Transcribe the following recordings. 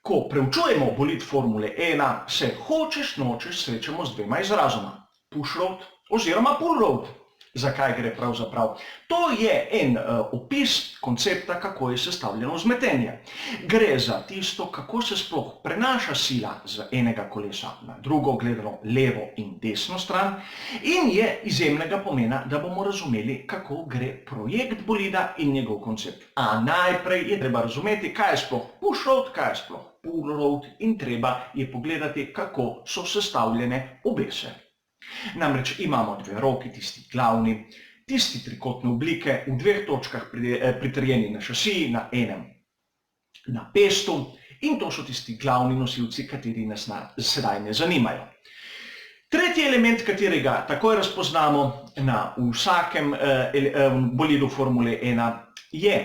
Ko preučujemo bolid Formule 1, se hočeš nočeš srečamo z dvema izrazoma. Push road oziroma pull road. Zakaj gre pravzaprav? To je en opis koncepta, kako je sestavljeno vzmetenje. Gre za tisto, kako se sploh prenaša sila z enega kolesa na drugo, gledano levo in desno stran, in je izjemnega pomena, da bomo razumeli, kako gre projekt bolida in njegov koncept. A najprej je treba razumeti, kaj je sploh push road, kaj je sploh pull road, in treba je pogledati, kako so sestavljene obese. Namreč imamo dve roki, tisti glavni, tisti trikotne oblike, v dveh točkah pritrjeni na šasiji, na enem na pestu, in to so tisti glavni nosilci, kateri nas sedaj ne zanimajo. Tretji element, katerega takoj razpoznamo na vsakem bolidu Formule 1, je,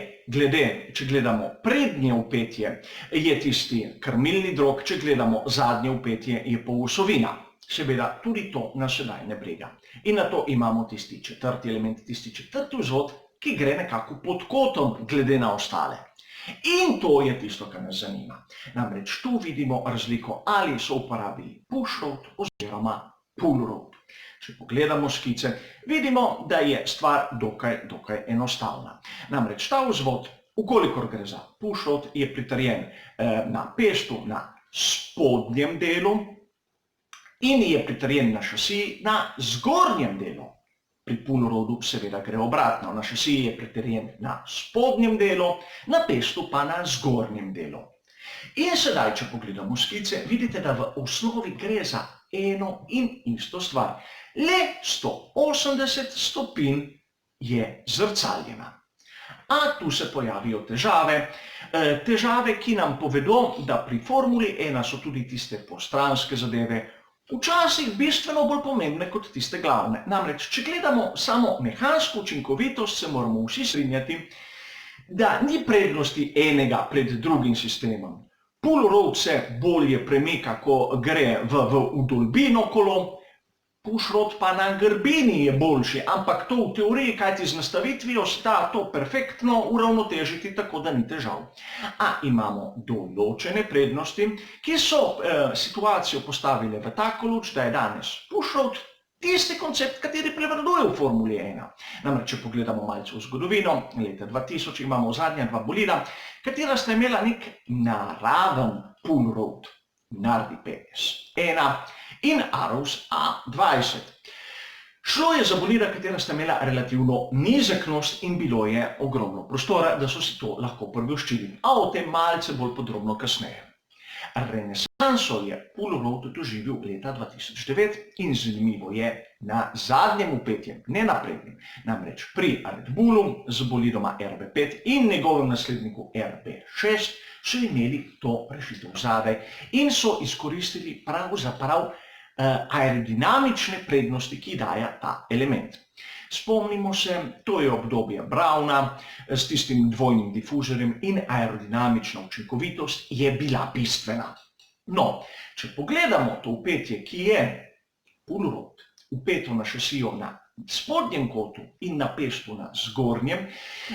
če gledamo prednje vpetje, je tisti krmilni drog, če gledamo zadnje vpetje, je polusovina. Seveda, tudi to nas sedaj ne briga. In na to imamo tisti četrti element, tisti četrti vzvod, ki gre nekako pod kotom glede na ostale. In to je tisto, kar nas zanima. Namreč tu vidimo razliko, ali so uporabili push road oziroma pull road. Če pogledamo skice, vidimo, da je stvar dokaj enostavna. Namreč ta vzvod, ukolikor gre za push road, je pritrjen na pestu na spodnjem delu, in je pritrjen na šasiji na zgornjem delu. Pri pull roadu seveda gre obratno, na šasiji je pritrjen na spodnjem delu, na pestu pa na zgornjem delu. In sedaj, če pogledamo skice, vidite, da v osnovi gre za eno in isto stvar. Le 180 stopinj je zrcaljena. A tu se pojavijo težave, ki nam povedo, da pri Formuli 1 so tudi tiste postranske zadeve včasih bistveno bolj pomembne kot tiste glavne. Namreč, če gledamo samo mehansko učinkovitost, se moramo vsi strinjati, da ni prednosti enega pred drugim sistemom. Pull road se bolje premika, ko gre v vdolbino kolo, push road pa na grbini je boljši, ampak to v teoriji, kajti z nastavitvijo sta to perfektno uravnotežiti, tako da ni težav. A imamo določene prednosti, ki so situacijo postavile v tako luč, da je danes push road tisti koncept, kateri prevladuje v Formuli 1. Namreč, če pogledamo malce v zgodovino, leta 2000 imamo zadnja dva bolida, katera sta imela nek naraven pull road, Nardi PS1 in Arrows A20. Šlo je za bolida, katera sta imela relativno nizek nos in bilo je ogromno prostora, da so si to lahko privoščili. A o tem malce bolj podrobno kasneje. Renesanso je pull road doživel leta 2009 in zanimivo je na zadnjem vpetjem, ne na prednjem. Namreč pri Red Bullu z bolidoma RB5 in njegovem nasledniku RB6 so imeli to rešitev zadaj in so izkoristili pravzaprav aerodinamične prednosti, ki daje ta element. Spomnimo se, to je obdobje Browna s tistim dvojnim difuzorjem in aerodinamična učinkovitost je bila bistvena. No, če pogledamo to vpetje, ki je pull road, vpeto na šasijo na spodnjem kotu in na pestu na zgornjem,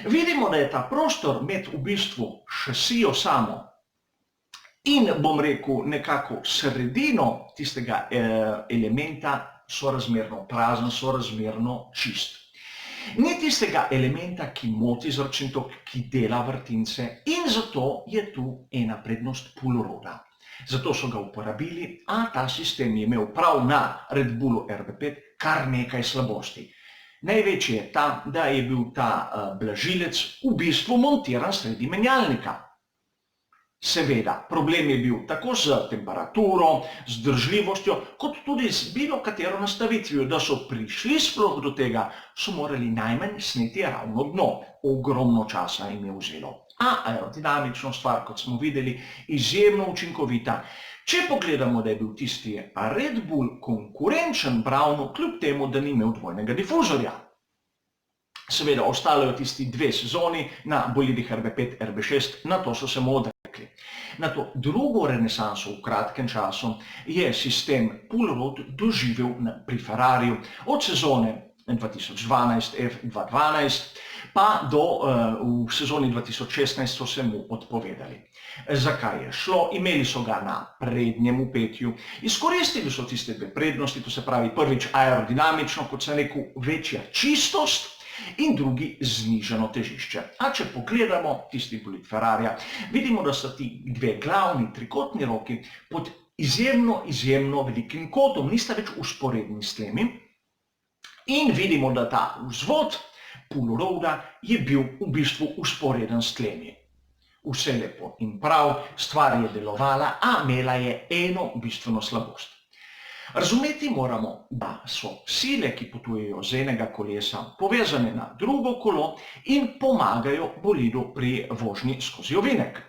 vidimo, da je ta prostor med v bistvu šasijo samo in, bom rekel, nekako sredino tistega elementa sorazmerno prazen, sorazmerno čist. Ni tistega elementa, ki moti zračni tok, ki dela vrtince, in zato je tu ena prednost pull roada. Zato so ga uporabili, a ta sistem je imel prav na Red Bullu RB5 kar nekaj slabosti. Največji je ta, da je bil ta blažilec v bistvu montiran sredi menjalnika. Seveda, problem je bil tako z temperaturo, z držljivostjo, kot tudi z bilo katero nastavitvijo, da so prišli sploh do tega, so morali najmanj sneti ravno dno. Ogromno časa jim je vzelo. A aerodinamično stvar, kot smo videli, izjemno učinkovita. Če pogledamo, da je bil tisti Red Bull konkurenčen Brownu, kljub temu, da ni imel dvojnega difuzorja. Seveda, ostalo je tisti dve sezoni na bolidih RB5, RB6, na to so se mu odrekli. Na to drugo renesanso v kratkem času je sistem pull road doživel pri Ferrariju od sezone 2012 F212, pa v sezoni 2016 so se mu odpovedali. Zakaj je šlo? Imeli so ga na prednjem vpetju, izkoristili so tiste dve prednosti, to se pravi prvič aerodinamično, kot sem rekel, večja čistost in drugi znižano težišče. A če pogledamo tisti bolid Ferrarija, vidimo, da so ti dve glavni trikotni roki pod izjemno velikim kotom, nista več vzporedni s tlemi in vidimo, da ta vzvod pull roada je bil v bistvu vzporeden s tlemi. Vse lepo in prav, stvar je delovala, a imela je eno bistveno slabost. Razumeti moramo, da so sile, ki potujejo z enega kolesa, povezane na drugo kolo in pomagajo bolidu pri vožnji skozi ovinek.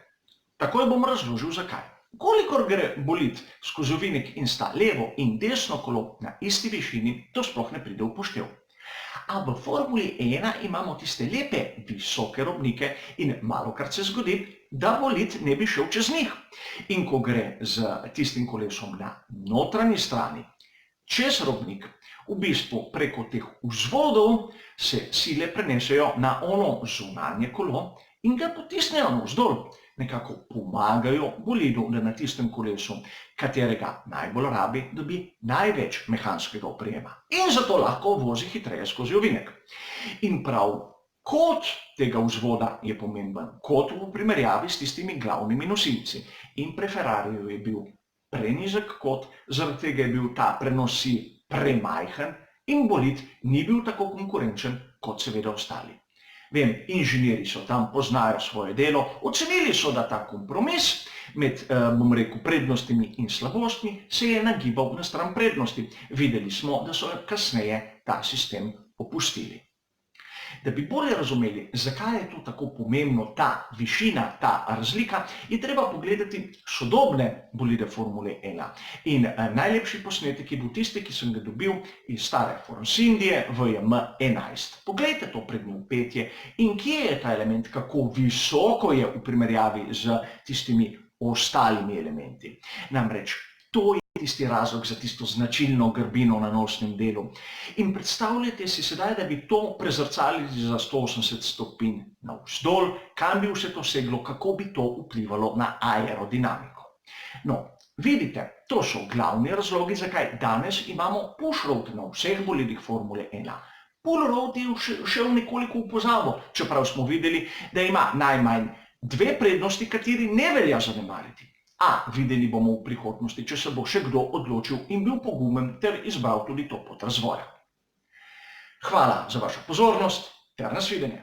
Takoj bom razložil, zakaj. Kolikor gre bolid skozi ovinek in sta levo in desno kolo na isti višini, to sploh ne pride v poštev. A v Formuli 1 imamo tiste lepe, visoke robnike in malokrat se zgodi, da bolid ne bi šel čez njih. In ko gre z tistim kolesom na notranji strani čez robnik, v bistvu preko teh vzvodov se sile prenesejo na ono zunanje kolo in ga potisnejo navzdol. Nekako pomagajo bolidu, da na tistem kolesu, katerega najbolj rabi, dobi največ mehanskega oprijema. In zato lahko vozi hitreje skozi ovinek. In prav kot tega vzvoda je pomemben, kot v primerjavi s tistimi glavnimi nosilci. In pri Ferrariju je bil prenizek kot, zaradi tega je bil ta prenosil premajhen in bolid ni bil tako konkurenčen kot seveda ostali. Vem, inženirji so tam, poznajo svoje delo, ocenili so, da ta kompromis med, bom rekel, prednostmi in slabostmi se je nagibal na stran prednosti. Videli smo, da so kasneje ta sistem opustili. Da bi bolje razumeli, zakaj je to tako pomembno, ta višina, ta razlika, je treba pogledati sodobne bolide Formule 1. In najlepši posnetek je bil tisti, ki sem ga dobil iz stare Force Indije VM11. Poglejte to prednje vpetje in kje je ta element, kako visoko je v primerjavi z tistimi ostalimi elementi. Namreč, to je tisti razlog za tisto značilno grbino na nosnem delu. In predstavljajte si sedaj, da bi to prezrcalili za 180 stopinj navzdol, kam bi vse to seglo, kako bi to vplivalo na aerodinamiko. No, vidite, to so glavni razlogi, zakaj danes imamo push road na vseh bolidih Formule 1. Pull road je šel nekoliko v pozabo, čeprav smo videli, da ima najmanj dve prednosti, kateri ne velja zanemariti. A videli bomo v prihodnosti, če se bo še kdo odločil in bil pogumen ter izbral tudi to pot razvoja. Hvala za vašo pozornost ter nasvidenje.